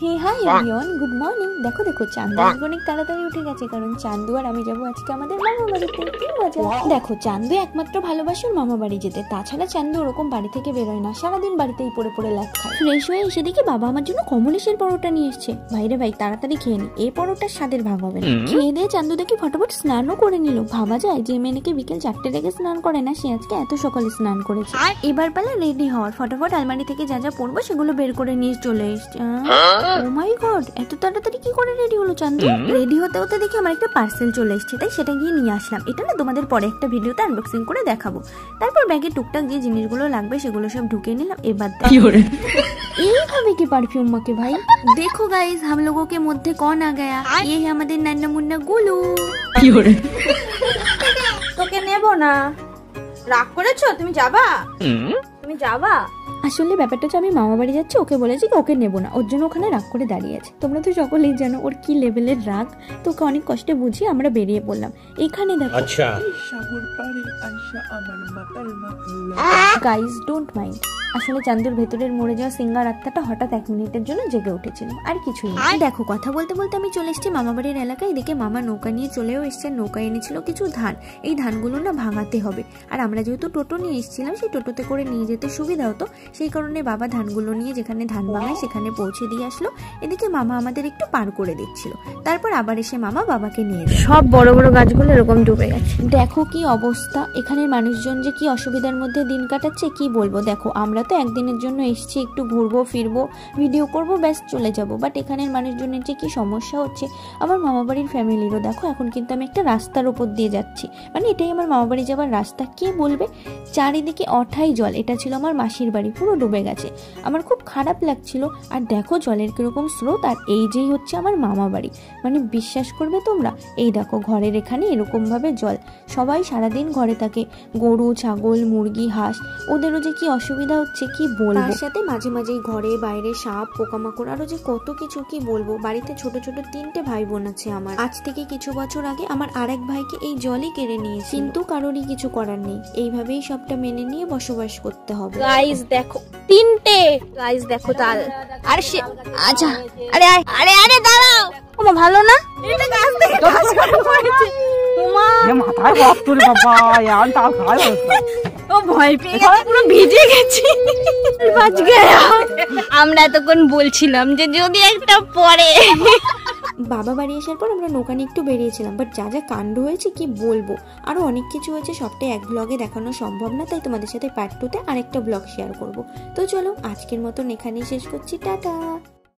হে hi everyone, good morning. দেখো দেখো চান্দু অনেক তাড়াতাড়ি উঠে গেছে, কারণ চান্দু আর আমি যাবো আজকে আমাদের মামা বাড়িতে। কি মজা! দেখো চান্দু একমাত্র ভালোবাসে ওর মামা বাড়ি যেতে, তাছাড়া চান্দু ওরকম বাড়ি থেকে বেরোয় না, সারাদিন বাড়িতেই পড়ে পড়ে লাগ খায়। ফ্রেশ হয়ে এসে দেখি বাবা আমার জন্য কমলেশের পরোটা নিয়ে এসছে। ভাইরে ভাই তাড়াতাড়ি খেয়ে নি, এই পরোটার স্বাদের ভাগ হবে না। খেয়ে দিয়ে চান্দু দেখি ফটাফট স্নানও করে নিল। ভাবা যায় যে মেয়েকে বিকেল 4টে থেকে স্নান করে না, সে আজকে এত সকালে স্নান করেছে। আর এবার পালা রেডি হওয়ার। ফটাফট আলমারি থেকে যা যা পরবো সেগুলো বের করে নিয়ে চলে এসছে। ও মাই গড, এত তাড়াতাড়ি কি করে রেডি হলো চান্দু? রেডি হতে হতে দেখি আমার একটা পার্সেল চলে এসেছে, তাই সেটা গিয়ে নিয়ে আসলাম। এটা না তোমাদের পরে একটা ভিডিওতে আনবক্সিং করে দেখাবো। তারপর ব্যাগে টুকটাক যে জিনিসগুলো লাগবে সেগুলো সব ঢুকিয়ে নিলাম। এবার এইভাবে কি পারফিউম মাকে ভাই? দেখো গাইস, हम लोगों के মধ্যে कौन आ गया? ये है আমাদের নান্না মুন্না গুলু। তোকে নেব না, রাগ করেছো? তুমি যাবা? তুমি যাবা? আসলে ব্যাপারটা হচ্ছে আমি মামা বাড়ি যাচ্ছি, ওকে বলেছি কি ওকে নেবো না, ওর জন্য ওখানে রাগ করে দাঁড়িয়ে আছে। তোমরা তো সকলেই জানো ওর কি লেভেলের রাগ। তোকে অনেক কষ্টে বুঝিয়ে আমরা বেরিয়ে পড়লাম। এখানে দেখো গাইস, ডোন্ট মাইন্ড। আসলে চান্দুর ভেতরের মরে যাওয়া সিঙ্গার আত্মাটা হঠাৎ 1 মিনিটের জন্য জেগে উঠেছিল, আর কিছুই না। দেখো কথা বলতে বলতে আমি চলে এসেছি মামা বাড়ির এলাকায়। দেখে মামা নৌকা নিয়ে চলেও এসছে। নৌকা এনেছিল কিছু ধান, এই ধানগুলো না ভাঙাতে হবে। আর আমরা যেহেতু টোটো নিয়ে এসেছিলাম, সেই টোটোতে করে নিয়ে যেতে সুবিধা হতো, সেই কারণে বাবা ধানগুলো নিয়ে যেখানে ধান ভাঙায় সেখানে পৌঁছে দিয়ে আসলো। এদিকে মামা আমাদের একটু পার করে দিচ্ছিল। তারপর আবার এসে মামা বাবাকে নিয়ে যায়। সব বড় বড় গাছগুলো এরকম ডুবে গেছে। দেখো কি অবস্থা, এখানের মানুষজন যে কি অসুবিধার মধ্যে দিন কাটাচ্ছে কি বলবো। দেখো আমরা তো একদিনের জন্য এসেছি, একটু ঘুরবো ফিরবো, ভিডিও করবো, ব্যাস চলে যাবো। বাট এখানের মানুষজনের যে কি সমস্যা হচ্ছে। আমার মামা বাড়ির ফ্যামিলিরও দেখো, এখন কিন্তু আমি একটা রাস্তার উপর দিয়ে যাচ্ছি, মানে এটাই আমার মামা বাড়ি যাওয়ার রাস্তা। কি বলবে, চারিদিকে অঠাই জল। এটা ছিল আমার মাসির বাড়ি, পুরো ডুবে গেছে। আমার খুব খারাপ লাগছিল। আর দেখো জলের কিরকম স্রোত, আর এই যেই হচ্ছে আমার মামা বাড়ি। মানে বিশ্বাস করবে তোমরা, এই দেখো ঘরের এখানে এরকম ভাবে জল। সবাই সারাদিন ঘরে থাকে, গরু ছাগল মুরগি হাঁস, ওদেরও যে কি অসুবিধা হচ্ছে কি বলবো। তার সাথে মাঝে মাঝেই ঘরে বাইরে সাপ পোকামাকড়, আরো যে কত কিছু কি বলবো। বাড়িতে ছোট ছোট 3টে ভাই বোন আছে আমার। আজ থেকে কিছু বছর আগে আমার আরেক ভাইকে এই জলই কেড়ে নিয়েছে, কিন্তু কারোরই কিছু করার নেই। এইভাবেই সবটা মেনে নিয়ে বসবাস করতে হবে। গাইস দেখো 3টে, গাইস দেখো তাল। আরে সে আচ্ছা, আরে আরে আরে দাঁড়াও, ওমা ভালো না? এটা গাছ থেকে গাছ করে পড়েছে। ওমা এ মাথায় রক্ত রে বাবা, ইয়ার তাল খায়। ও ভয় পেয়ে গেছে, পুরো ভিজে গেছে। বাঁচ গেল। আমরা এতক্ষণ বলছিলাম যে যদি একটা পড়ে। বাবা বাড়ি আসার পর আমরা নৌকা নিয়ে একটু বেরিয়েছিলাম, বাট যা যা কাণ্ড হয়েছে কি বলবো। আরো অনেক কিছু হয়েছে, সবটাই এক ব্লগে দেখানো সম্ভব না, তাই তোমাদের সাথে পার্ট 2তে আরেকটা ব্লগ শেয়ার করব। তো চলো আজকের মতন এখানেই শেষ করছি, টাটা।